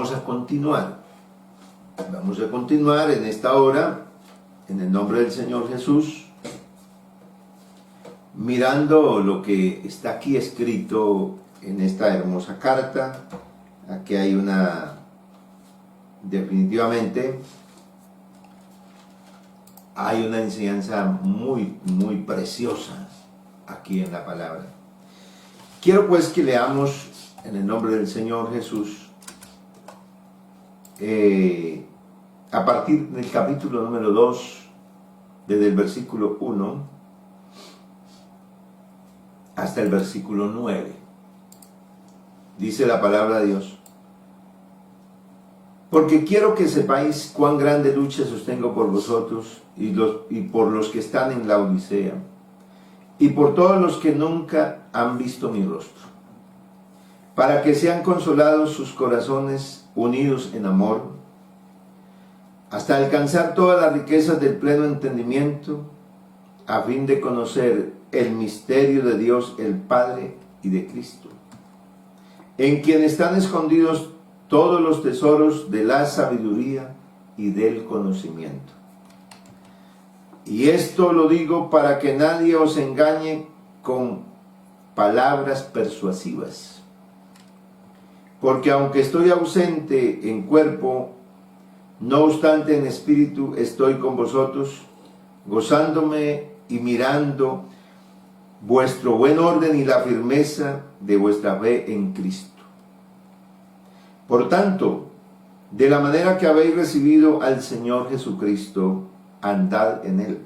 Vamos a continuar. Vamos a continuar en esta hora, en el nombre del Señor Jesús, mirando lo que está aquí escrito en esta hermosa carta. Aquí hay definitivamente, hay una enseñanza muy, muy preciosa aquí en la palabra. Quiero pues que leamos en el nombre del Señor Jesús, a partir del capítulo número 2, desde el versículo 1 hasta el versículo 9. Dice la palabra de Dios: porque quiero que sepáis cuán grande lucha sostengo por vosotros y por los que están en la Odisea, y por todos los que nunca han visto mi rostro, para que sean consolados sus corazones unidos en amor, hasta alcanzar todas las riquezas del pleno entendimiento, a fin de conocer el misterio de Dios el Padre y de Cristo, en quien están escondidos todos los tesoros de la sabiduría y del conocimiento. Y esto lo digo para que nadie os engañe con palabras persuasivas. Porque aunque estoy ausente en cuerpo, no obstante en espíritu estoy con vosotros, gozándome y mirando vuestro buen orden y la firmeza de vuestra fe en Cristo. Por tanto, de la manera que habéis recibido al Señor Jesucristo, andad en Él,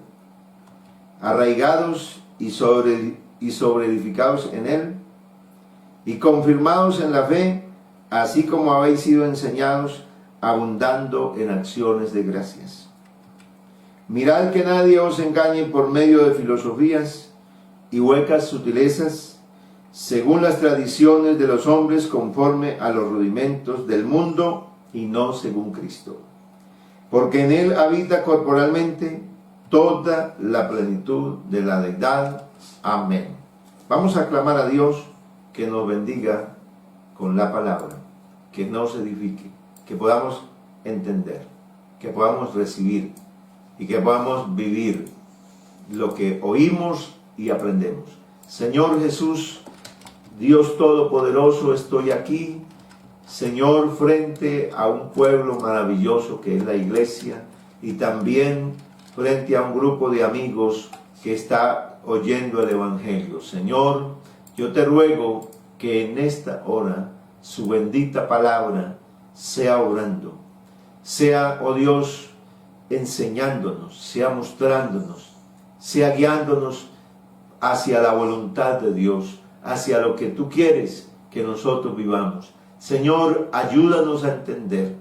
arraigados y sobreedificados en Él, y confirmados en la fe, así como habéis sido enseñados, abundando en acciones de gracias. Mirad que nadie os engañe por medio de filosofías y huecas sutilezas, según las tradiciones de los hombres, conforme a los rudimentos del mundo y no según Cristo. Porque en Él habita corporalmente toda la plenitud de la deidad. Amén. Vamos a clamar a Dios que nos bendiga con la palabra, que nos edifique, que podamos entender, que podamos recibir y que podamos vivir lo que oímos y aprendemos. Señor Jesús, Dios Todopoderoso, estoy aquí, Señor, frente a un pueblo maravilloso que es la iglesia, y también frente a un grupo de amigos que está oyendo el Evangelio. Señor, yo te ruego que en esta hora su bendita palabra sea obrando, sea, oh Dios, enseñándonos, sea mostrándonos, sea guiándonos hacia la voluntad de Dios, hacia lo que tú quieres que nosotros vivamos. Señor, ayúdanos a entender,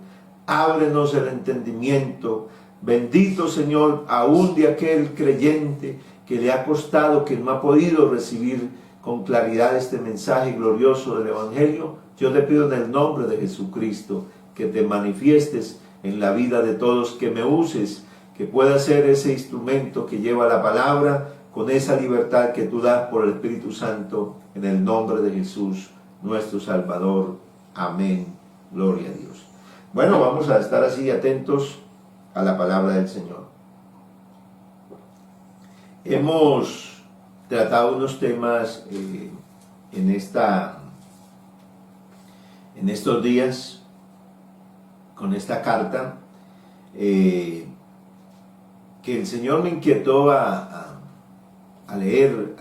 ábrenos el entendimiento. Bendito Señor, aún de aquel creyente que le ha costado, que no ha podido recibir con claridad este mensaje glorioso del Evangelio. Yo te pido en el nombre de Jesucristo que te manifiestes en la vida de todos, que me uses, que pueda ser ese instrumento que lleva la palabra con esa libertad que tú das por el Espíritu Santo, en el nombre de Jesús, nuestro Salvador. Amén. Gloria a Dios. Bueno, vamos a estar así atentos a la palabra del Señor. Hemos tratado unos temas en estos días con esta carta, que el Señor me inquietó a leer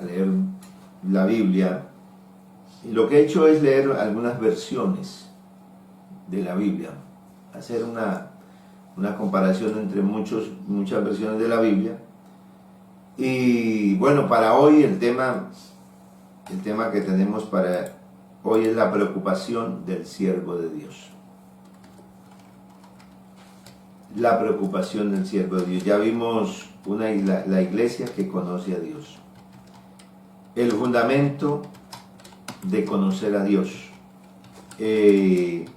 la Biblia, y lo que he hecho es leer algunas versiones de la Biblia, hacer una comparación entre muchas versiones de la Biblia. Y bueno, para hoy el tema que tenemos para hoy es la preocupación del siervo de Dios. La preocupación del siervo de Dios. Ya vimos la iglesia que conoce a Dios. El fundamento de conocer a Dios. El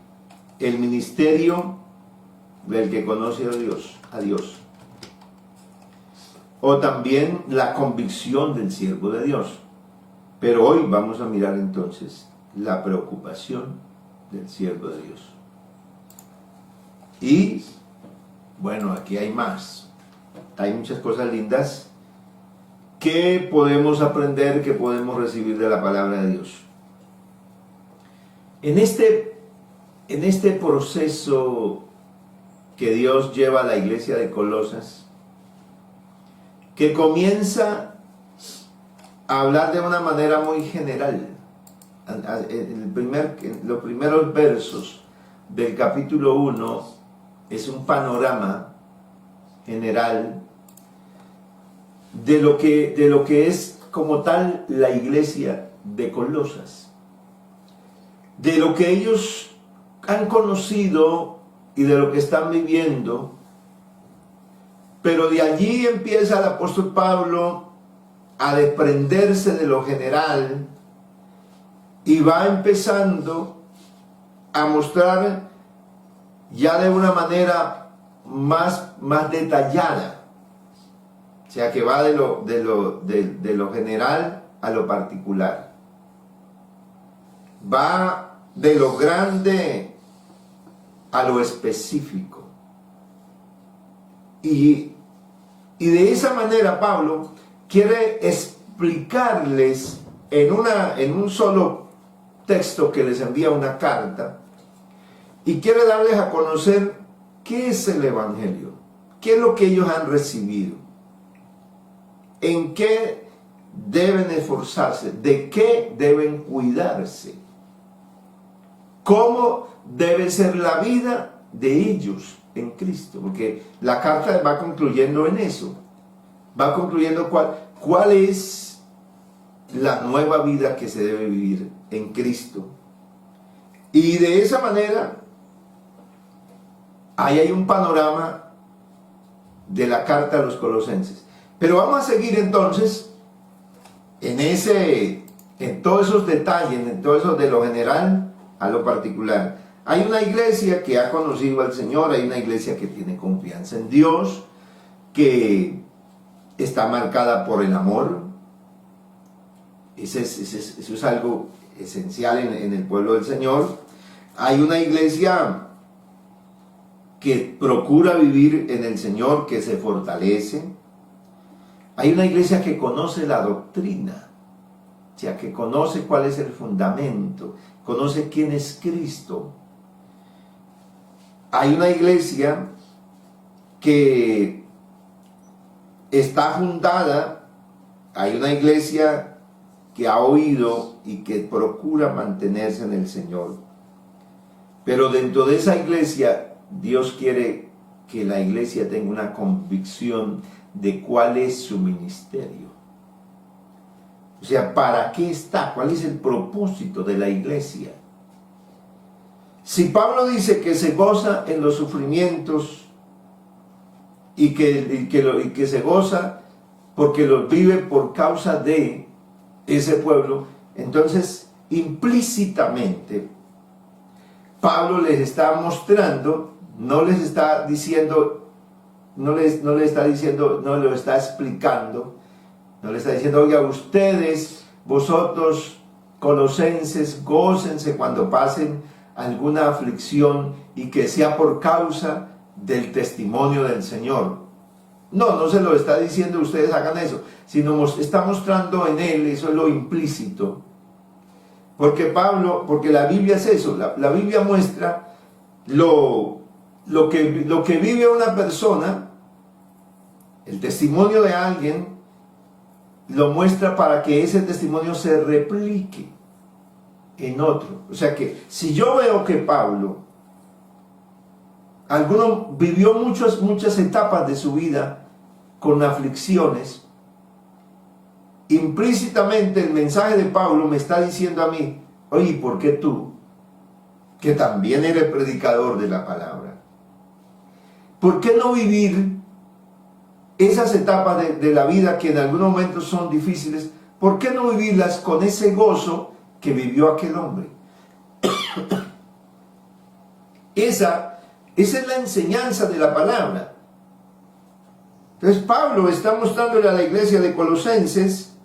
ministerio del que conoce a Dios. O también la convicción del siervo de Dios. Pero hoy vamos a mirar entonces la preocupación del siervo de Dios. Y bueno, aquí hay más. Hay muchas cosas lindas que podemos aprender, que podemos recibir de la palabra de Dios. En este proceso que Dios lleva a la iglesia de Colosas, que comienza a hablar de una manera muy general. Los primeros versos del capítulo 1 es un panorama general de lo que es como tal la iglesia de Colosas, de lo que ellos han conocido y de lo que están viviendo. Pero de allí empieza el apóstol Pablo a desprenderse de lo general y va empezando a mostrar ya de una manera más detallada. O sea, que va de lo general a lo particular. Va de lo grande a lo específico. Y de esa manera Pablo quiere explicarles en un solo texto que les envía una carta, y quiere darles a conocer qué es el Evangelio, qué es lo que ellos han recibido, en qué deben esforzarse, de qué deben cuidarse, cómo debe ser la vida de ellos en Cristo, porque la carta va concluyendo en eso, va concluyendo cuál es la nueva vida que se debe vivir en Cristo. Y de esa manera, ahí hay un panorama de la carta a los colosenses. Pero vamos a seguir entonces en todos esos detalles, en todo eso de lo general a lo particular. Hay una iglesia que ha conocido al Señor, hay una iglesia que tiene confianza en Dios, que está marcada por el amor. Eso es algo esencial en el pueblo del Señor. Hay una iglesia que procura vivir en el Señor, que se fortalece. Hay una iglesia que conoce la doctrina, o sea, que conoce cuál es el fundamento, conoce quién es Cristo. Hay una iglesia que está fundada, hay una iglesia que ha oído y que procura mantenerse en el Señor. Pero dentro de esa iglesia, Dios quiere que la iglesia tenga una convicción de cuál es su ministerio. O sea, ¿para qué está? ¿Cuál es el propósito de la iglesia? Si Pablo dice que se goza en los sufrimientos y que se goza porque los vive por causa de ese pueblo, entonces implícitamente Pablo les está mostrando, no les está diciendo, no le está explicando, no le está diciendo, oiga, vosotros colosenses, gócense cuando pasen alguna aflicción y que sea por causa del testimonio del Señor. No se lo está diciendo ustedes hagan eso, sino está mostrando en él, eso es lo implícito. Porque la Biblia es eso, la Biblia muestra lo que vive una persona, el testimonio de alguien, lo muestra para que ese testimonio se replique en otro. O sea que si yo veo que Pablo, alguno vivió muchas etapas de su vida con aflicciones, implícitamente el mensaje de Pablo me está diciendo a mí, oye, ¿por qué tú, que también eres predicador de la palabra, por qué no vivir esas etapas de la vida que en algunos momentos son difíciles? ¿Por qué no vivirlas con ese gozo que vivió aquel hombre? Esa es la enseñanza de la palabra. Entonces Pablo está mostrándole a la iglesia de Colosenses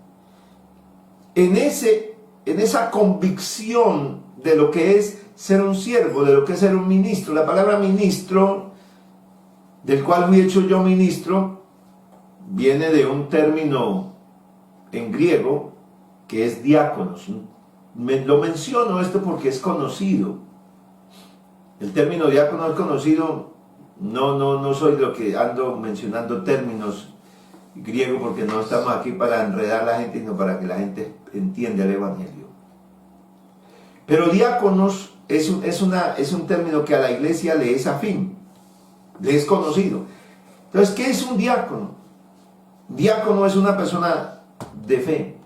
en esa convicción de lo que es ser un siervo, de lo que es ser un ministro. La palabra ministro, del cual fui hecho yo ministro, viene de un término en griego que es diáconos. Lo menciono esto porque es conocido. El término diácono es conocido. No soy lo que ando mencionando términos griegos porque no estamos aquí para enredar a la gente, sino para que la gente entienda el Evangelio. Pero diáconos es un término que a la iglesia le es afín, le es conocido. Entonces, ¿qué es un diácono? Diácono es una persona de fe,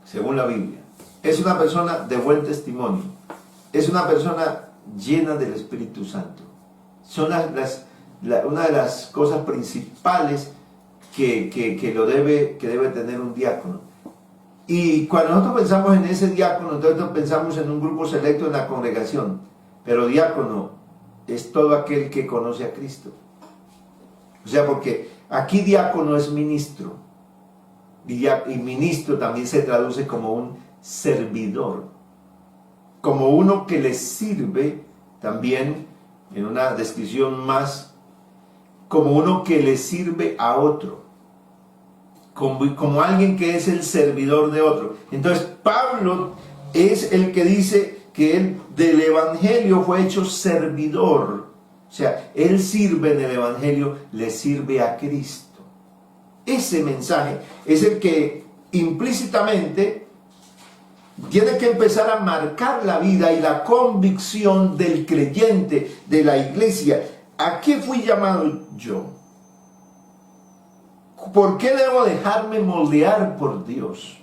según la Biblia. Es una persona de buen testimonio. Es una persona llena del Espíritu Santo. Son una de las cosas principales que debe tener un diácono. Y cuando nosotros pensamos en ese diácono, entonces pensamos en un grupo selecto en la congregación. Pero diácono es todo aquel que conoce a Cristo. O sea, porque aquí diácono es ministro. Y ministro también se traduce como un servidor. Como uno que le sirve también, en una descripción más, como uno que le sirve a otro. Como alguien que es el servidor de otro. Entonces Pablo es el que dice que él del Evangelio fue hecho servidor. O sea, él sirve en el Evangelio, le sirve a Cristo. Ese mensaje es el que implícitamente tiene que empezar a marcar la vida y la convicción del creyente, de la iglesia. ¿A qué fui llamado yo? ¿Por qué debo dejarme moldear por Dios?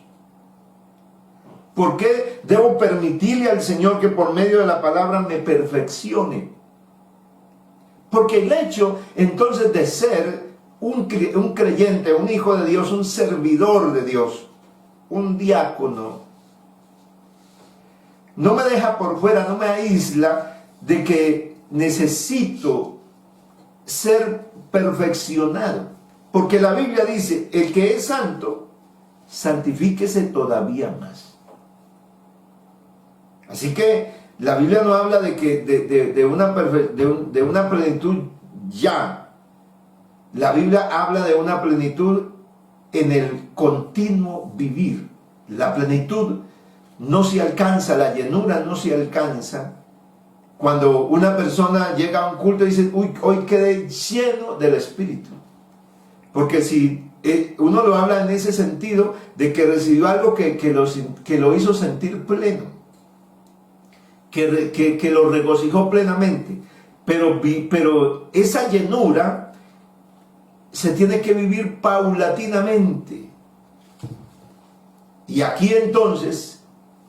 ¿Por qué debo permitirle al Señor que por medio de la palabra me perfeccione? Porque el hecho entonces de ser un creyente, un hijo de Dios, un servidor de Dios, un diácono, no me deja por fuera, no me aísla de que necesito ser perfeccionado. Porque la Biblia dice, el que es santo, santifíquese todavía más. Así que la Biblia no habla de una plenitud ya. La Biblia habla de una plenitud en el continuo vivir. La plenitud no se alcanza, la llenura no se alcanza cuando una persona llega a un culto y dice, uy, hoy quedé lleno del Espíritu. Porque si uno lo habla en ese sentido de que recibió algo que lo hizo sentir pleno, que lo regocijó plenamente, pero esa llenura se tiene que vivir paulatinamente. Y aquí entonces,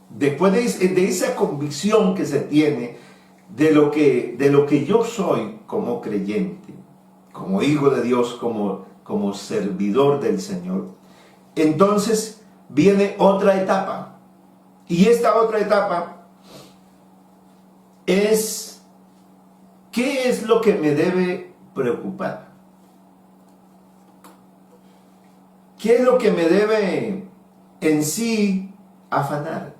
después de esa convicción que se tiene de lo que yo soy como creyente, como hijo de Dios, como servidor del Señor, entonces viene otra etapa. Y esta otra etapa es, ¿qué es lo que me debe preocupar? ¿Qué es lo que me debe en sí afanar?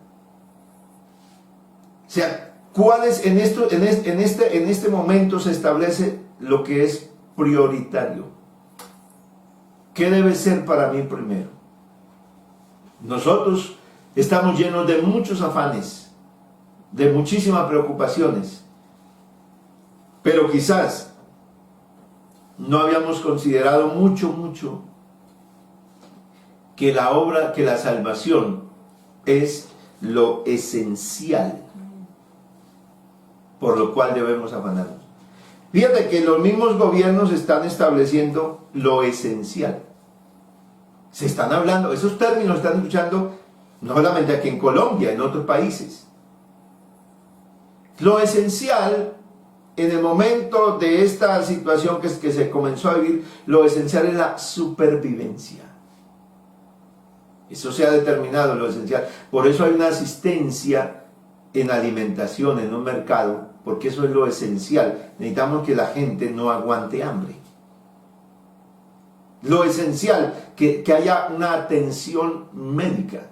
O sea, ¿cuál es en este momento se establece lo que es prioritario? ¿Qué debe ser para mí primero? Nosotros estamos llenos de muchos afanes, de muchísimas preocupaciones, pero quizás no habíamos considerado mucho que la salvación es lo esencial por lo cual debemos afanarnos. Fíjate que los mismos gobiernos están estableciendo lo esencial. Se están hablando, esos términos están escuchando no solamente aquí en Colombia, en otros países. Lo esencial, en el momento de esta situación que se comenzó a vivir, lo esencial es la supervivencia. Eso se ha determinado, lo esencial. Por eso hay una asistencia en alimentación, en un mercado, porque eso es lo esencial. Necesitamos que la gente no aguante hambre. Lo esencial, que haya una atención médica.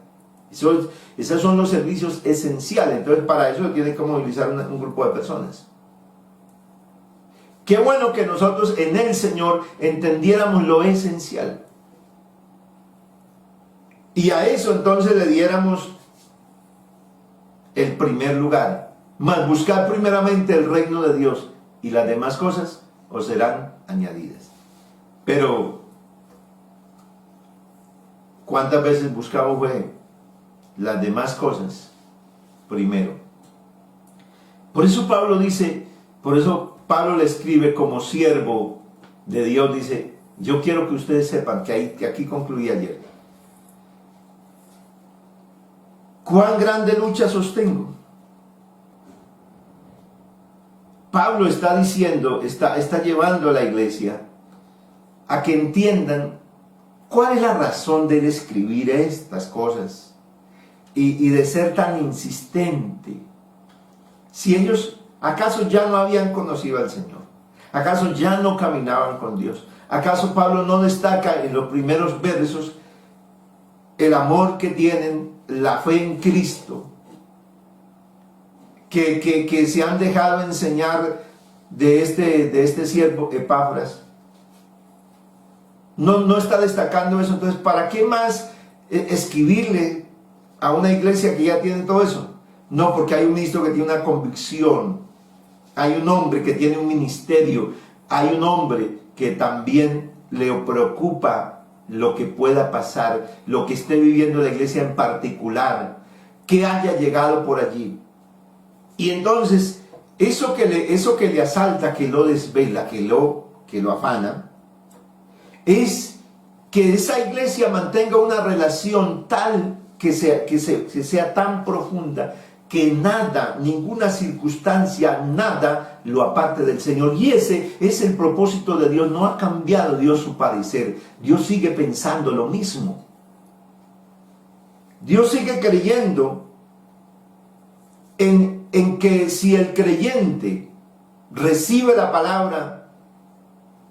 Esos son los servicios esenciales. Entonces, para eso tiene que movilizar un grupo de personas. Qué bueno que nosotros en el Señor entendiéramos lo esencial. Y a eso entonces le diéramos el primer lugar. Mas buscar primeramente el reino de Dios, y las demás cosas os serán añadidas. Pero, ¿cuántas veces buscamos las demás cosas primero? Por eso Pablo dice, por eso Pablo le escribe como siervo de Dios, dice, yo quiero que ustedes sepan, que aquí concluí ayer, cuán grande lucha sostengo. Pablo está diciendo, está llevando a la iglesia a que entiendan cuál es la razón de él escribir estas cosas y de ser tan insistente. Si ellos, ¿acaso ya no habían conocido al Señor? ¿Acaso ya no caminaban con Dios? ¿Acaso Pablo no destaca en los primeros versos el amor que tienen, la fe en Cristo, que se han dejado enseñar de este siervo Epafras? No está destacando eso. Entonces, ¿para qué más escribirle a una iglesia que ya tiene todo eso? No, porque hay un ministro que tiene una convicción, hay un hombre que tiene un ministerio, hay un hombre que también le preocupa lo que pueda pasar, lo que esté viviendo la iglesia en particular, que haya llegado por allí. Y entonces, eso que le asalta, que lo desvela, que lo afana, es que esa iglesia mantenga una relación tal que sea tan profunda que nada, ninguna circunstancia, nada lo aparte del Señor. Y ese es el propósito de Dios. No ha cambiado Dios su parecer. Dios sigue pensando lo mismo. Dios sigue creyendo en que si el creyente recibe la palabra,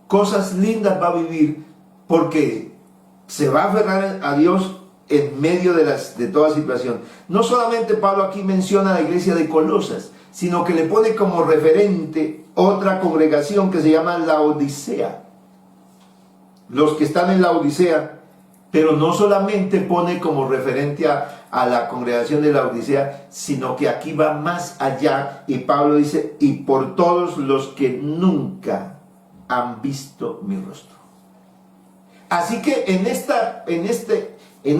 cosas lindas va a vivir, porque se va a aferrar a Dios en medio de toda situación. No solamente Pablo aquí menciona a la iglesia de Colosas, sino que le pone como referente otra congregación que se llama Laodicea. Los que están en Laodicea, pero no solamente pone como referente a la congregación de Laodicea, sino que aquí va más allá, y Pablo dice, y por todos los que nunca han visto mi rostro. Así que en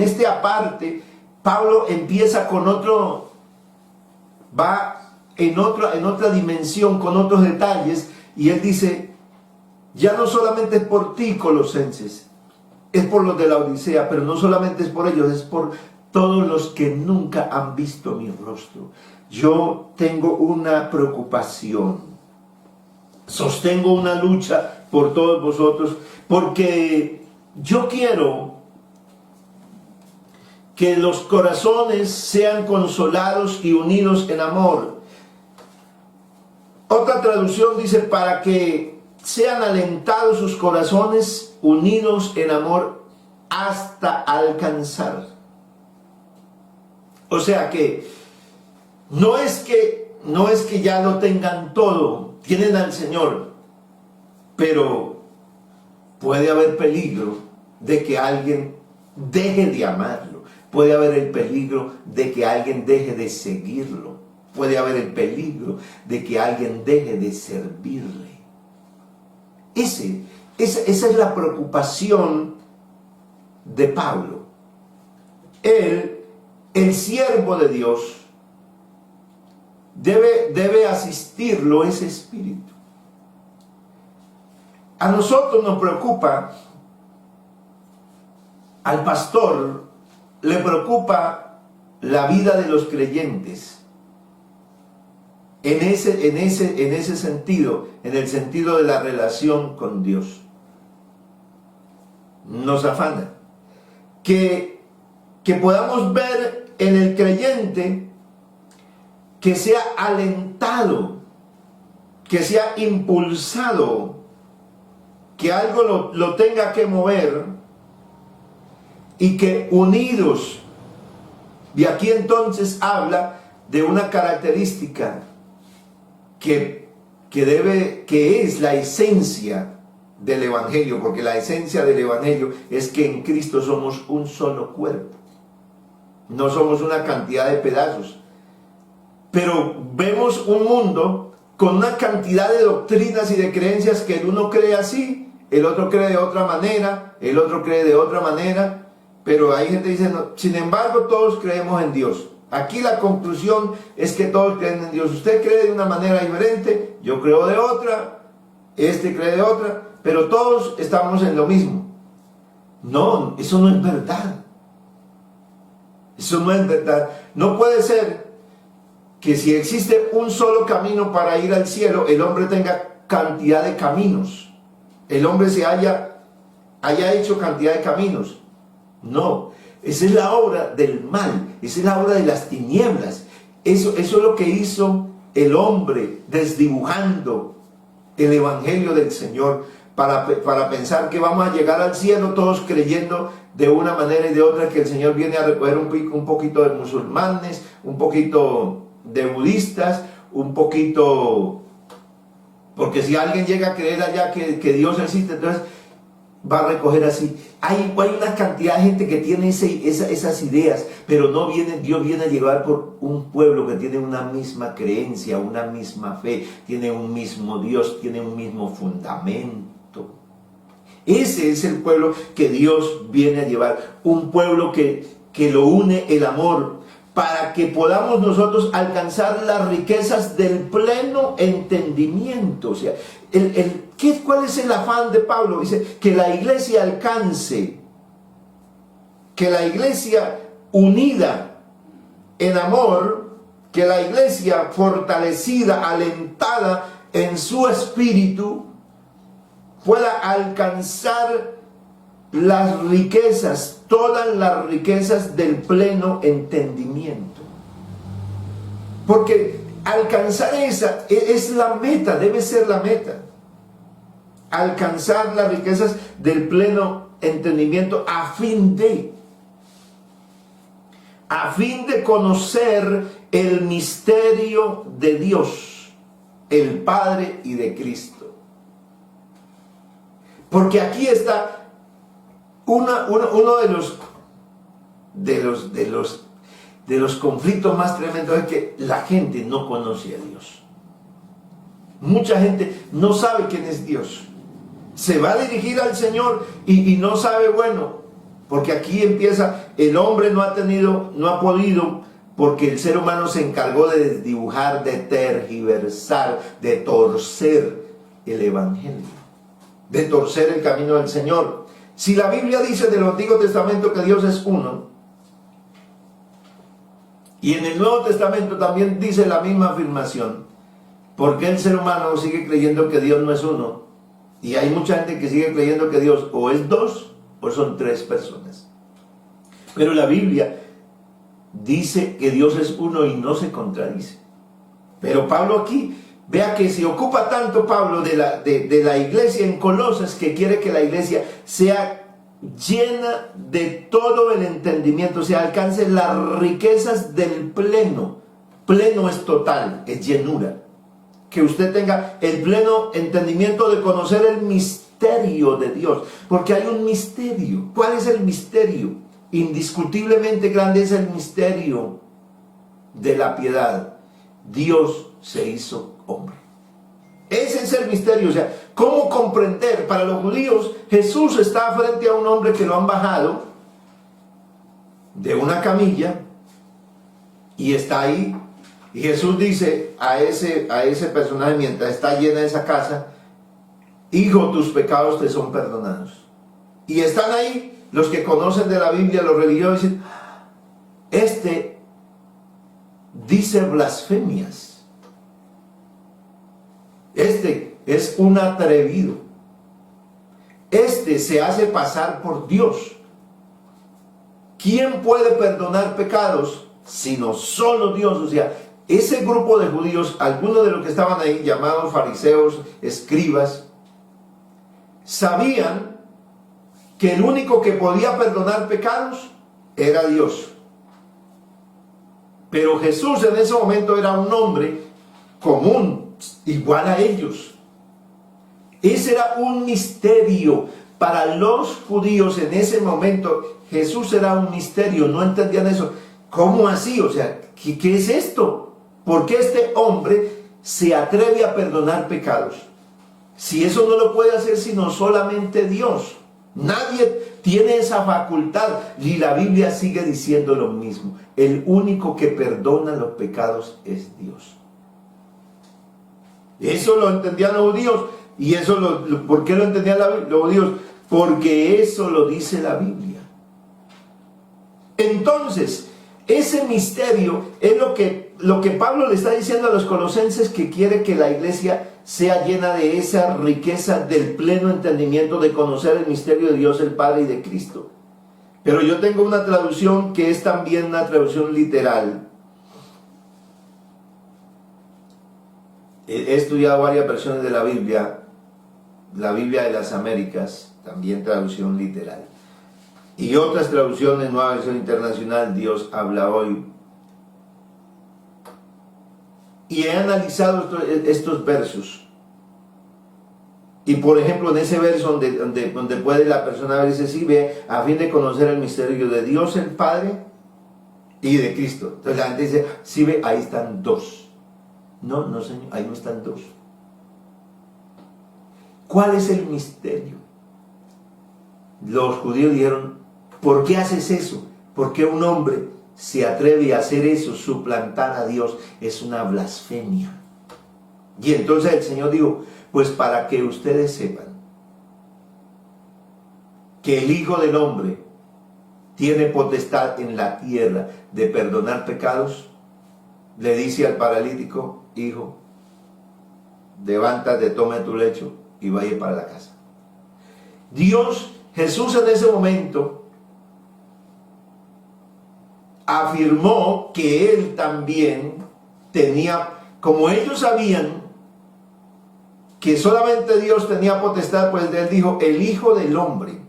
este aparte, Pablo empieza con otro, va en otra dimensión, con otros detalles, y él dice, ya no solamente es por ti, colosenses, es por los de la Odisea, pero no solamente es por ellos, es por todos los que nunca han visto mi rostro. Yo tengo una preocupación, sostengo una lucha por todos vosotros, porque yo quiero que los corazones sean consolados y unidos en amor. Otra traducción dice, para que sean alentados sus corazones, unidos en amor, hasta alcanzar. O sea que no es que ya lo tengan todo, tienen al Señor, pero puede haber peligro de que alguien deje de amarlo. Puede haber el peligro de que alguien deje de seguirlo. Puede haber el peligro de que alguien deje de servirle. Esa es la preocupación de Pablo. Él, el siervo de Dios, debe asistirlo ese espíritu. A nosotros nos preocupa, al pastor le preocupa la vida de los creyentes. En ese sentido, en el sentido de la relación con Dios. Nos afana que podamos ver en el creyente que sea alentado, que sea impulsado, que algo lo tenga que mover, y que unidos Y aquí entonces habla de una característica que es la esencia del Evangelio, porque la esencia del Evangelio es que en Cristo somos un solo cuerpo. No somos una cantidad de pedazos. Pero vemos un mundo con una cantidad de doctrinas y de creencias que el uno cree así, el otro cree de otra manera, el otro cree de otra manera, pero hay gente que dice, no, sin embargo todos creemos en Dios. Aquí la conclusión es que todos creen en Dios. Usted cree de una manera diferente, yo creo de otra, este cree de otra, pero todos estamos en lo mismo. No, eso no es verdad. Eso no es verdad. No puede ser que si existe un solo camino para ir al cielo, el hombre tenga cantidad de caminos. El hombre se haya hecho cantidad de caminos. No, esa es la obra del mal, esa es la obra de las tinieblas. Eso es lo que hizo el hombre desdibujando el Evangelio del Señor para pensar que vamos a llegar al cielo todos creyendo de una manera y de otra, que el Señor viene a recoger un poquito de musulmanes, un poquito de budistas, un poquito... Porque si alguien llega a creer allá que Dios existe, entonces va a recoger así. Hay una cantidad de gente que tiene esas ideas, pero no viene, Dios viene a llevar por un pueblo que tiene una misma creencia, una misma fe, tiene un mismo Dios, tiene un mismo fundamento. Ese es el pueblo que Dios viene a llevar, un pueblo que lo une el amor, para que podamos nosotros alcanzar las riquezas del pleno entendimiento. O sea, ¿cuál es el afán de Pablo? Dice, que la iglesia alcance, que la iglesia unida en amor, que la iglesia fortalecida, alentada en su espíritu, pueda alcanzar las riquezas, todas las riquezas del pleno entendimiento. Porque alcanzar esa es la meta, debe ser la meta. Alcanzar las riquezas del pleno entendimiento a fin de conocer el misterio de Dios, el Padre y de Cristo. Porque aquí está uno de los conflictos más tremendos, es que la gente no conoce a Dios. Mucha gente no sabe quién es Dios. Se va a dirigir al Señor y no sabe, bueno, porque aquí empieza, el hombre no ha podido, porque el ser humano se encargó de desdibujar, de tergiversar, de torcer el Evangelio, de torcer el camino del Señor. Si la Biblia dice del Antiguo Testamento que Dios es uno, y en el Nuevo Testamento también dice la misma afirmación, ¿por qué el ser humano sigue creyendo que Dios no es uno? Y hay mucha gente que sigue creyendo que Dios o es dos o son tres personas. Pero la Biblia dice que Dios es uno y no se contradice. Pero Pablo aquí, vea que se ocupa tanto Pablo de la iglesia en Colosas, que quiere que la iglesia sea llena de todo el entendimiento, o sea, alcance las riquezas del pleno. Pleno es total, es llenura. Que usted tenga el pleno entendimiento de conocer el misterio de Dios, porque hay un misterio. ¿Cuál es el misterio? Indiscutiblemente grande es el misterio de la piedad. Dios se hizo hombre. Ese es el misterio. O sea, ¿cómo comprender? Para los judíos, Jesús está frente a un hombre que lo han bajado de una camilla y está ahí. Y Jesús dice a ese personaje mientras está llena esa casa: hijo, tus pecados te son perdonados. Y están ahí los que conocen de la Biblia, los religiosos, dicen: este dice blasfemias. Este es un atrevido. Este se hace pasar por Dios. ¿Quién puede perdonar pecados sino solo Dios? O sea, ese grupo de judíos, algunos de los que estaban ahí, llamados fariseos, escribas, sabían que el único que podía perdonar pecados era Dios. Pero Jesús en ese momento era un hombre común, igual a ellos. Ese era un misterio para los judíos en ese momento. Jesús era un misterio, no entendían eso. ¿Cómo así? O sea, ¿qué es esto? ¿Por qué este hombre se atreve a perdonar pecados? Si eso no lo puede hacer sino solamente Dios. Nadie tiene esa facultad. Y la Biblia sigue diciendo lo mismo. El único que perdona los pecados es Dios. Eso lo entendían los judíos. ¿Y eso por qué lo entendían los judíos? Porque eso lo dice la Biblia. Entonces, ese misterio es lo que Pablo le está diciendo a los colosenses, que quiere que la iglesia sea llena de esa riqueza del pleno entendimiento de conocer el misterio de Dios el Padre y de Cristo. Pero yo tengo una traducción que es también una traducción literal. He estudiado varias versiones de la Biblia de las Américas, también traducción literal. Y otras traducciones, Nueva Versión Internacional, Dios habla hoy. Y he analizado estos versos. Y por ejemplo, en ese verso donde puede la persona ver, dice, sí, ve, a fin de conocer el misterio de Dios el Padre y de Cristo. Entonces la gente dice, sí, ve, ahí están dos. No, no señor, ahí no están dos. ¿Cuál es el misterio? Los judíos dijeron, ¿por qué haces eso? ¿Por qué un hombre se atreve a hacer eso? Suplantar a Dios es una blasfemia. Y entonces el Señor dijo, pues para que ustedes sepan que el Hijo del Hombre tiene potestad en la tierra de perdonar pecados, le dice al paralítico, hijo, levántate, toma tu lecho y vaya para la casa. Jesús en ese momento afirmó que él también tenía, como ellos sabían que solamente Dios tenía potestad, pues él dijo, el Hijo del Hombre,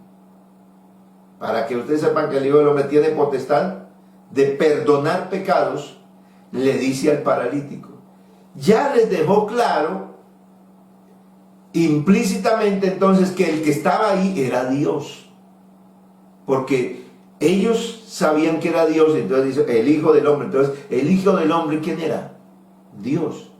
para que ustedes sepan que el Hijo del Hombre tiene potestad de perdonar pecados, le dice al paralítico. Ya les dejó claro implícitamente entonces que el que estaba ahí era Dios, porque ellos sabían que era Dios. Entonces dice el Hijo del Hombre. Entonces el Hijo del Hombre, ¿quién era? Dios,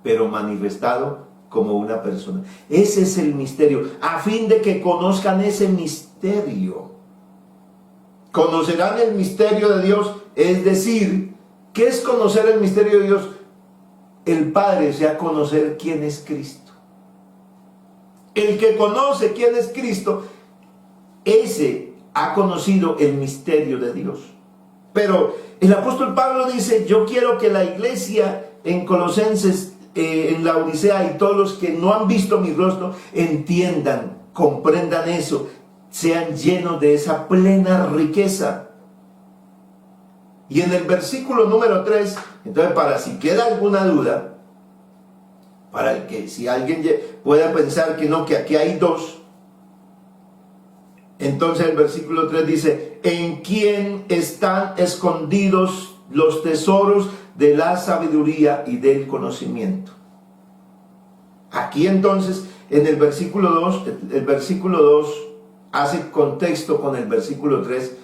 pero manifestado como una persona. Ese es el misterio, a fin de que conozcan ese misterio. Conocerán el misterio de Dios, es decir, ¿qué es conocer el misterio de Dios? El Padre, o sea, conocer quién es Cristo. El que conoce quién es Cristo, ese ha conocido el misterio de Dios. Pero el apóstol Pablo dice, yo quiero que la iglesia en Colosenses, en la Odisea, y todos los que no han visto mi rostro, entiendan, comprendan eso, sean llenos de esa plena riqueza. Y en el versículo número 3, entonces, para si queda alguna duda, para que si alguien pueda pensar que no, que aquí hay dos, entonces el versículo 3 dice, en quien están escondidos los tesoros de la sabiduría y del conocimiento. Aquí entonces, en el versículo 2 hace contexto con el versículo 3,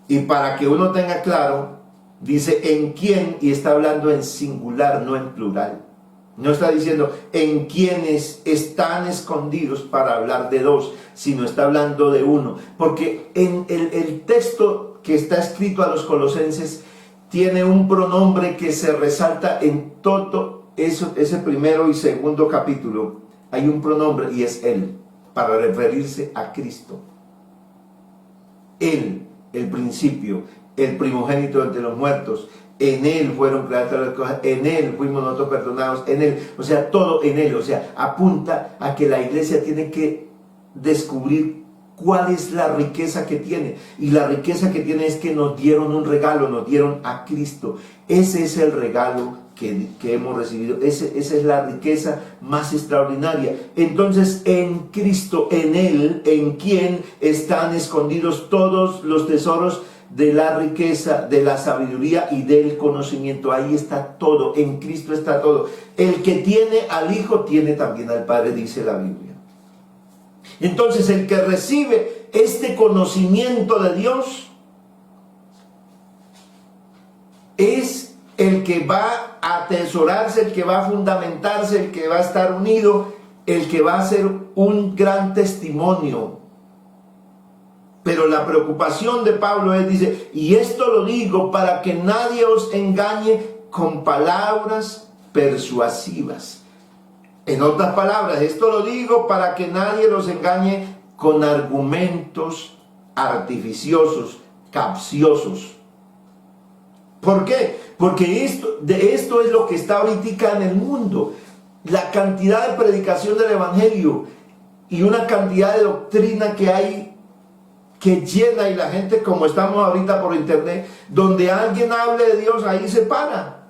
y para que uno tenga claro, dice en quién, y está hablando en singular, no en plural. No está diciendo en quienes están escondidos para hablar de dos, sino está hablando de uno. Porque en el texto que está escrito a los colosenses tiene un pronombre que se resalta en todo ese primero y segundo capítulo. Hay un pronombre y es Él, para referirse a Cristo. Él, el principio, el primogénito entre los muertos. En Él fueron creadas todas las cosas, en Él fuimos nosotros perdonados, en Él, o sea, todo en Él, o sea, apunta a que la iglesia tiene que descubrir cuál es la riqueza que tiene, y la riqueza que tiene es que nos dieron un regalo, nos dieron a Cristo. Ese es el regalo que hemos recibido, esa es la riqueza más extraordinaria. Entonces, en Cristo, en Él, en quien están escondidos todos los tesoros de la riqueza, de la sabiduría y del conocimiento. Ahí está todo, en Cristo está todo. El que tiene al Hijo tiene también al Padre, dice la Biblia. Entonces el que recibe este conocimiento de Dios es el que va a atesorarse, el que va a fundamentarse, el que va a estar unido, el que va a ser un gran testimonio. Pero la preocupación de Pablo es, dice, y esto lo digo para que nadie os engañe con palabras persuasivas. En otras palabras, esto lo digo para que nadie los engañe con argumentos artificiosos, capciosos. ¿Por qué? Porque esto es lo que está ahorita en el mundo. La cantidad de predicación del Evangelio y una cantidad de doctrina que hay que llena, y la gente, como estamos ahorita por internet, donde alguien hable de Dios, ahí se para.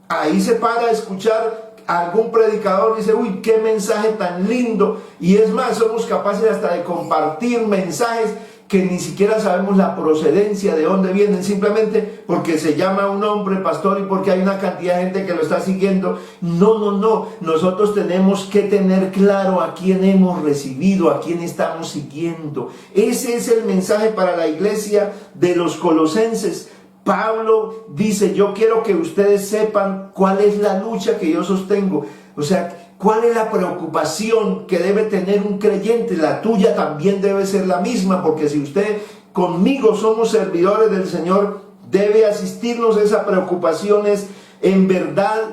Ahí se para a escuchar a algún predicador y dice, uy, qué mensaje tan lindo. Y es más, somos capaces hasta de compartir mensajes que ni siquiera sabemos la procedencia, de dónde vienen, simplemente porque se llama un hombre pastor y porque hay una cantidad de gente que lo está siguiendo. No. Nosotros tenemos que tener claro a quién hemos recibido, a quién estamos siguiendo. Ese es el mensaje para la iglesia de los colosenses. Pablo dice, yo quiero que ustedes sepan cuál es la lucha que yo sostengo. O sea, ¿cuál es la preocupación que debe tener un creyente? La tuya también debe ser la misma, porque si usted conmigo somos servidores del Señor, debe asistirnos esa preocupación. Es, en verdad,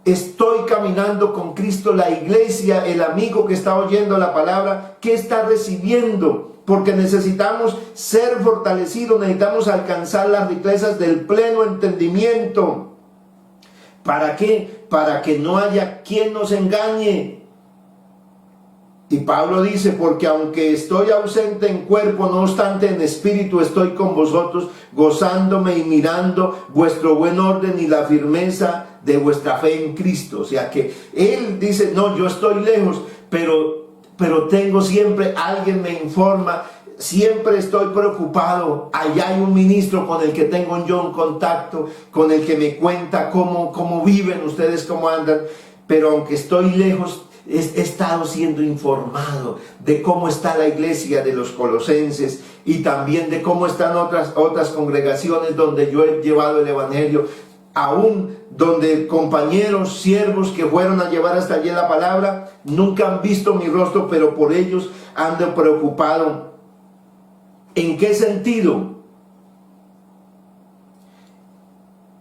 estoy caminando con Cristo. La iglesia, el amigo que está oyendo la palabra, ¿qué está recibiendo? Porque necesitamos ser fortalecidos, necesitamos alcanzar las riquezas del pleno entendimiento. ¿Para qué? Para que no haya quien nos engañe. Y Pablo dice, porque aunque estoy ausente en cuerpo, no obstante en espíritu estoy con vosotros, gozándome y mirando vuestro buen orden y la firmeza de vuestra fe en Cristo. O sea que él dice, no, yo estoy lejos, pero tengo siempre, alguien me informa, siempre estoy preocupado. Allá hay un ministro con el que tengo yo un contacto, con el que me cuenta cómo viven ustedes, cómo andan. Pero aunque estoy lejos, he estado siendo informado de cómo está la iglesia de los colosenses y también de cómo están otras congregaciones donde yo he llevado el evangelio, aún donde compañeros, siervos que fueron a llevar hasta allí la palabra, nunca han visto mi rostro, pero por ellos ando preocupado. ¿En qué sentido?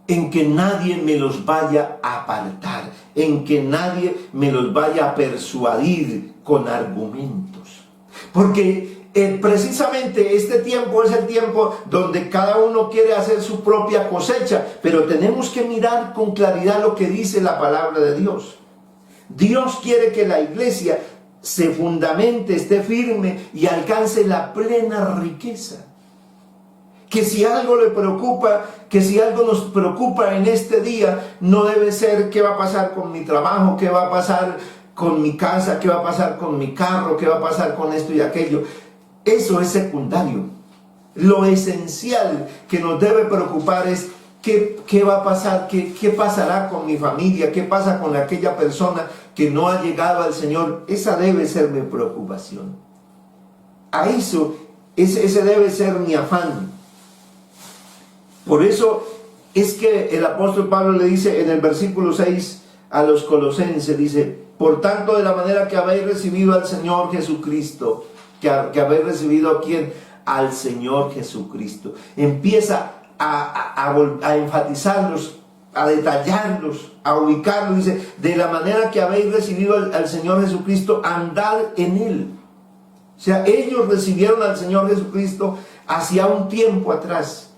En que nadie me los vaya a apartar, en que nadie me los vaya a persuadir con argumentos. Porque precisamente este tiempo es el tiempo donde cada uno quiere hacer su propia cosecha, pero tenemos que mirar con claridad lo que dice la palabra de Dios. Dios quiere que la iglesia se fundamente, esté firme y alcance la plena riqueza. Que si algo le preocupa, que si algo nos preocupa en este día, no debe ser qué va a pasar con mi trabajo, qué va a pasar con mi casa, qué va a pasar con mi carro, qué va a pasar con esto y aquello. Eso es secundario. Lo esencial que nos debe preocupar es qué va a pasar, qué pasará con mi familia, qué pasa con aquella persona que no ha llegado al Señor. Esa debe ser mi preocupación. A eso, ese debe ser mi afán. Por eso es que el apóstol Pablo le dice en el versículo 6 a los colosenses, dice, por tanto, de la manera que habéis recibido al Señor Jesucristo, que habéis recibido a quién, al Señor Jesucristo. Empieza a enfatizarlos, a detallarlos, a ubicarlos. Dice, de la manera que habéis recibido al Señor Jesucristo, andad en Él. O sea, ellos recibieron al Señor Jesucristo hacia un tiempo atrás.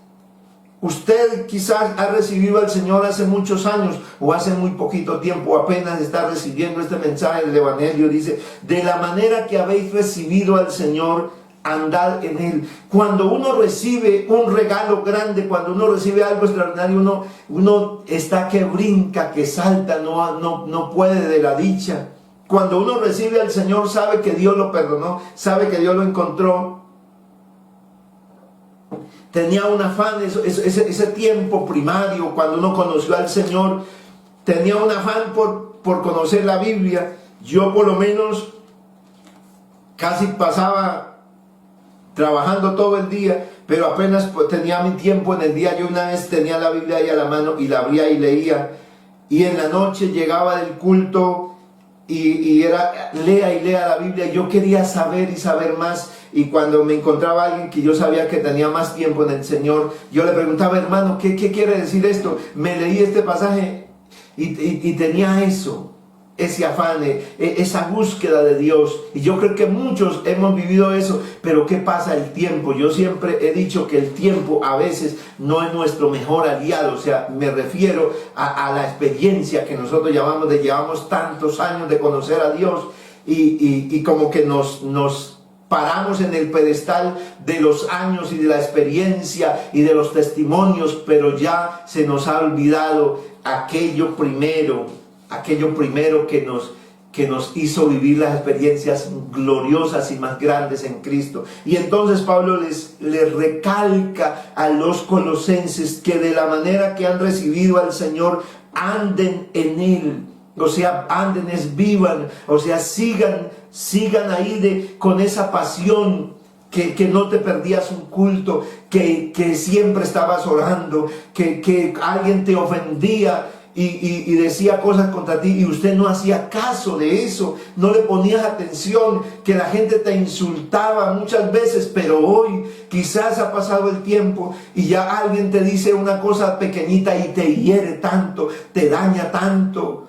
Usted quizás ha recibido al Señor hace muchos años o hace muy poquito tiempo, apenas está recibiendo este mensaje del Evangelio. Dice, de la manera que habéis recibido al Señor, andad en Él. Cuando uno recibe un regalo grande, cuando uno recibe algo extraordinario, uno está que brinca, que salta, no puede de la dicha. Cuando uno recibe al Señor, sabe que Dios lo perdonó, sabe que Dios lo encontró. tenía un afán, ese tiempo primario, cuando uno conoció al Señor, tenía un afán por conocer la Biblia. Yo por lo menos casi pasaba trabajando todo el día, pero apenas tenía mi tiempo en el día. Yo una vez tenía la Biblia ahí a la mano y la abría y leía, y en la noche llegaba del culto y era lea y lea la Biblia. Yo quería saber y saber más, y cuando me encontraba alguien que yo sabía que tenía más tiempo en el Señor, yo le preguntaba: hermano, ¿qué quiere decir esto? Me leí este pasaje y tenía ese afán, esa búsqueda de Dios. Y yo creo que muchos hemos vivido eso. Pero ¿qué pasa? El tiempo. Yo siempre he dicho que el tiempo a veces no es nuestro mejor aliado. O sea, me refiero a la experiencia que nosotros llevamos tantos años de conocer a Dios, y como que nos paramos en el pedestal de los años y de la experiencia y de los testimonios, pero ya se nos ha olvidado aquello primero que nos hizo vivir las experiencias gloriosas y más grandes en Cristo. Y entonces Pablo les recalca a los colosenses que de la manera que han recibido al Señor, anden en Él. O sea, vivan, o sea, sigan ahí con esa pasión, que no te perdías un culto, que siempre estabas orando, que alguien te ofendía y decía cosas contra ti y usted no hacía caso de eso, no le ponías atención, que la gente te insultaba muchas veces. Pero hoy quizás ha pasado el tiempo y ya alguien te dice una cosa pequeñita y te hiere tanto, te daña tanto,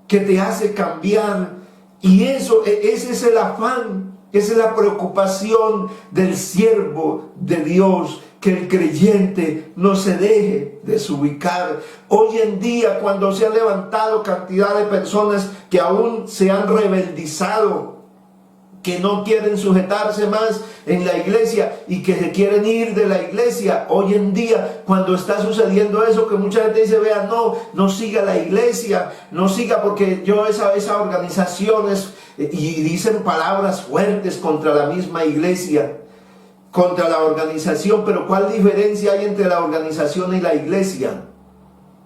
que te hace cambiar. Y ese es el afán, esa es la preocupación del siervo de Dios, que el creyente no se deje desubicar. Hoy en día, cuando se ha levantado cantidad de personas que aún se han rebeldizado, que no quieren sujetarse más en la iglesia y que se quieren ir de la iglesia, hoy en día, cuando está sucediendo eso, que mucha gente dice: vea, no siga la iglesia, no siga porque esa organización es, y dicen palabras fuertes contra la misma iglesia, contra la organización. Pero ¿cuál diferencia hay entre la organización y la iglesia?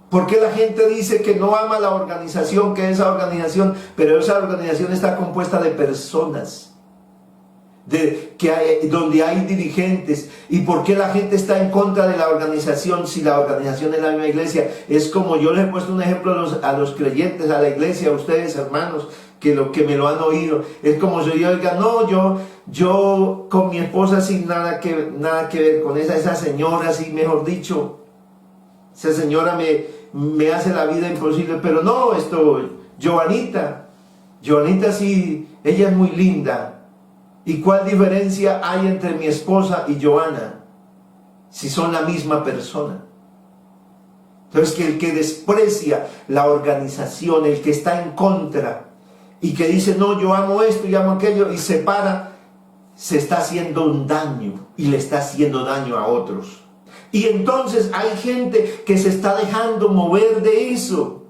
¿Por qué la gente dice que no ama la organización, que esa organización, pero esa organización está compuesta de personas, donde hay dirigentes? ¿Y por qué la gente está en contra de la organización si la organización es la misma iglesia? Es como yo les he puesto un ejemplo a los creyentes, a la iglesia, a ustedes, hermanos, que me lo han oído. Es como si yo diga: no, yo con mi esposa sin nada que ver con esa señora, así, mejor dicho, esa señora me hace la vida imposible. Pero no, Joanita sí, ella es muy linda. ¿Y cuál diferencia hay entre mi esposa y Joana si son la misma persona? Entonces, que el que desprecia la organización, el que está en contra y que dice: no, yo amo esto y amo aquello, y se para, se está haciendo un daño y le está haciendo daño a otros. Y entonces hay gente que se está dejando mover de eso.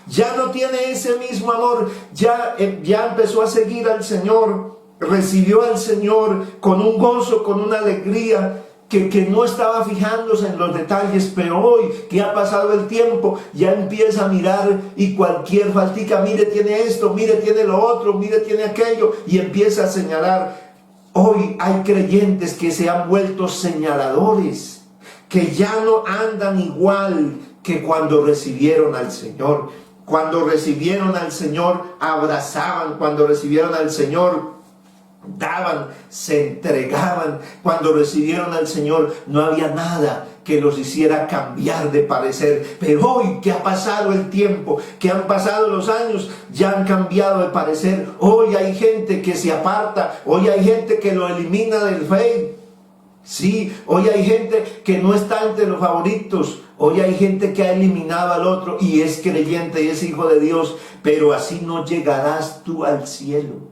Ya no tiene ese mismo amor, ya empezó a seguir al Señor, recibió al Señor con un gozo, con una alegría, que no estaba fijándose en los detalles. Pero hoy que ha pasado el tiempo, ya empieza a mirar, y cualquier faltica: mire, tiene esto, mire, tiene lo otro, mire, tiene aquello, y empieza a señalar. Hoy hay creyentes que se han vuelto señaladores, que ya no andan igual que cuando recibieron al Señor. Cuando recibieron al Señor, abrazaban. Cuando recibieron al Señor, daban, se entregaban. Cuando recibieron al Señor, no había nada que los hiciera cambiar de parecer. Pero hoy que ha pasado el tiempo, que han pasado los años, ya han cambiado de parecer. Hoy hay gente que se aparta, hoy hay gente que lo elimina del Facebook. Sí, hoy hay gente que no está entre los favoritos. Hoy hay gente que ha eliminado al otro y es creyente y es hijo de Dios. Pero así no llegarás tú al cielo.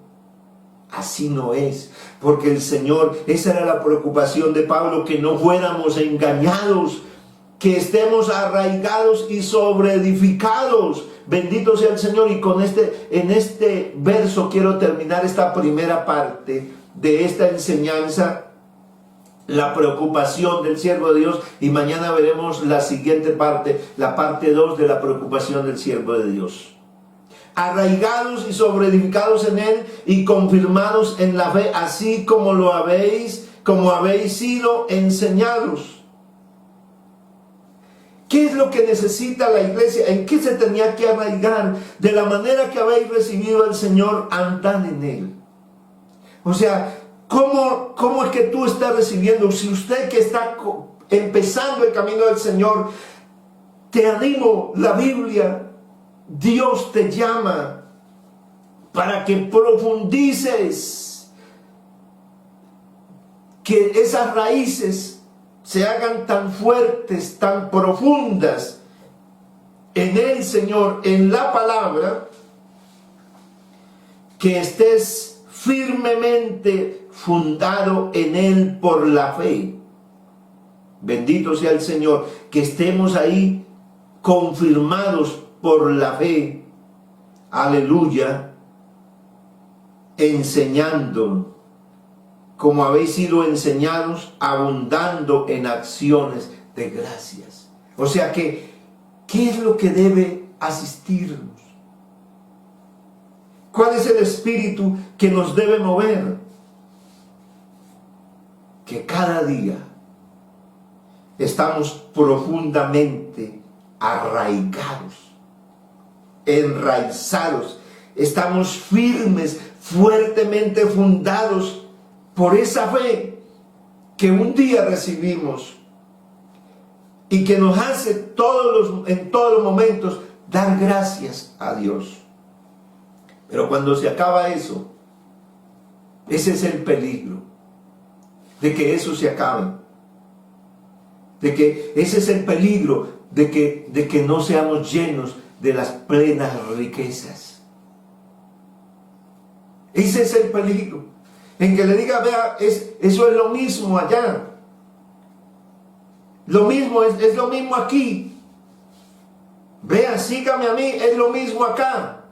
Así no es. Porque el Señor, esa era la preocupación de Pablo, que no fuéramos engañados, que estemos arraigados y sobreedificados. Bendito sea el Señor. Y en este verso quiero terminar esta primera parte de esta enseñanza. la preocupación del siervo de Dios, y mañana veremos la siguiente parte, la parte 2 de la preocupación del siervo de Dios. Arraigados y sobreedificados en Él y confirmados en la fe, así como habéis sido enseñados. ¿Qué es lo que necesita la iglesia? ¿En qué se tenía que arraigar? De la manera que habéis recibido al Señor, andad en Él. O sea, ¿cómo es que tú estás recibiendo? Si usted que está empezando el camino del Señor, te animo, la Biblia, Dios te llama para que profundices, que esas raíces se hagan tan fuertes, tan profundas en el Señor, en la palabra, que estés firmemente fundado en Él por la fe. Bendito sea el Señor, que estemos ahí confirmados por la fe, aleluya, enseñando como habéis sido enseñados, abundando en acciones de gracias. O sea que, ¿qué es lo que debe asistirnos? ¿Cuál es el espíritu que nos debe mover? Que cada día estamos profundamente arraigados, enraizados, estamos firmes, fuertemente fundados por esa fe que un día recibimos y que nos hace en todos los momentos dar gracias a Dios. Pero cuando se acaba eso, ese es el peligro, de que eso se acabe. De que ese es el peligro de que no seamos llenos de las plenas riquezas. Ese es el peligro. En que le diga, vea, eso es lo mismo allá. Lo mismo, es lo mismo aquí. Vea, sígame a mí, es lo mismo acá.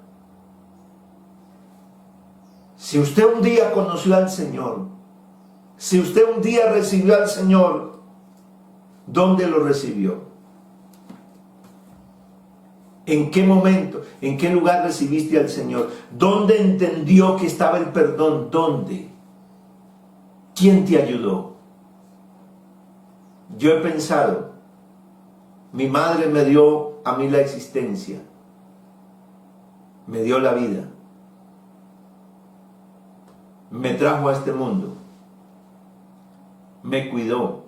Si usted un día conoció al Señor, si usted un día recibió al Señor, ¿dónde lo recibió? ¿En qué momento? ¿En qué lugar recibiste al Señor? ¿Dónde entendió que estaba el perdón? ¿Dónde? ¿Quién te ayudó? Yo he pensado, mi madre me dio a mí la existencia, me dio la vida, me trajo a este mundo, me cuidó,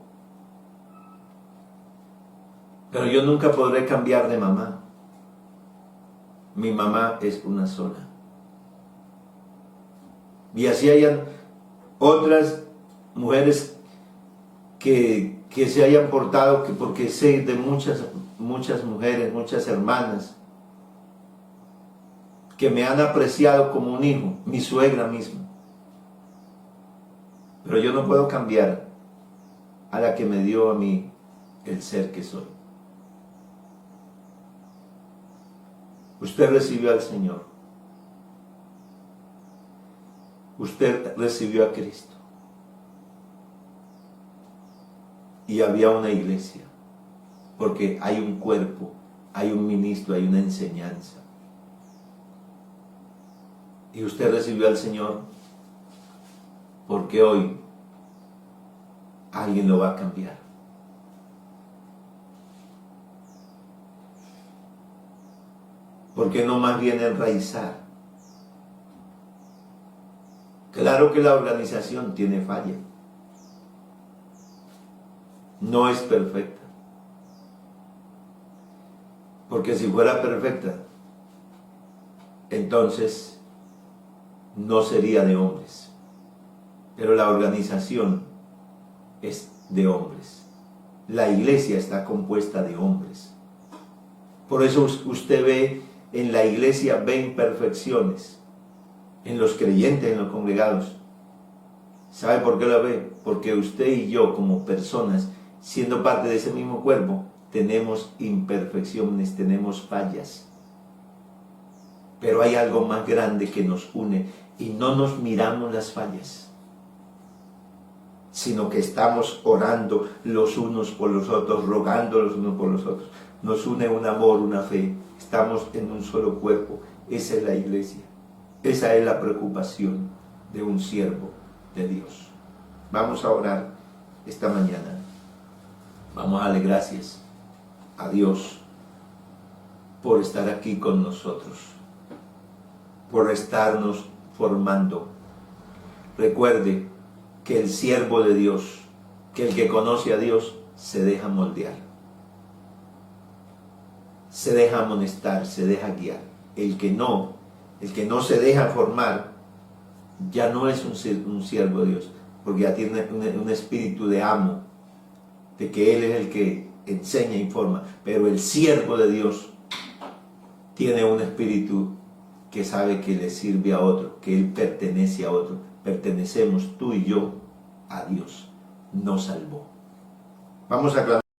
pero yo nunca podré cambiar de mamá. Mi mamá es una sola. Y así hayan otras mujeres que se hayan portado, porque sé de muchas mujeres, muchas hermanas que me han apreciado como un hijo, mi suegra misma. Pero yo no puedo cambiar a la que me dio a mí el ser que soy. Usted recibió al Señor. Usted recibió a Cristo. Y había una iglesia, porque hay un cuerpo, hay un ministro, hay una enseñanza. Y usted recibió al Señor, porque hoy alguien lo va a cambiar. ¿Por qué no más bien enraizar? Claro que la organización tiene falla. No es perfecta. Porque si fuera perfecta, entonces no sería de hombres. Pero la organización es de hombres. La iglesia está compuesta de hombres. Por eso usted ve en la iglesia, ve imperfecciones. En los creyentes, en los congregados. ¿Sabe por qué lo ve? Porque usted y yo, como personas, siendo parte de ese mismo cuerpo, tenemos imperfecciones, tenemos fallas. Pero hay algo más grande que nos une y no nos miramos las fallas. sino que estamos orando los unos por los otros, rogando los unos por los otros. Nos une un amor, una fe. Estamos en un solo cuerpo. Esa es la iglesia. Esa es la preocupación de un siervo de Dios. Vamos a orar esta mañana. Vamos a darle gracias a Dios por estar aquí con nosotros, por estarnos formando. Recuerde que el siervo de Dios, que el que conoce a Dios, se deja moldear, se deja amonestar, se deja guiar. El que no se deja formar, ya no es un siervo de Dios, porque ya tiene un espíritu de amo, de que Él es el que enseña e informa. Pero el siervo de Dios tiene un espíritu que sabe que le sirve a otro, que Él pertenece a otro. Pertenecemos tú y yo a Dios. Nos salvó. Vamos a aclarar.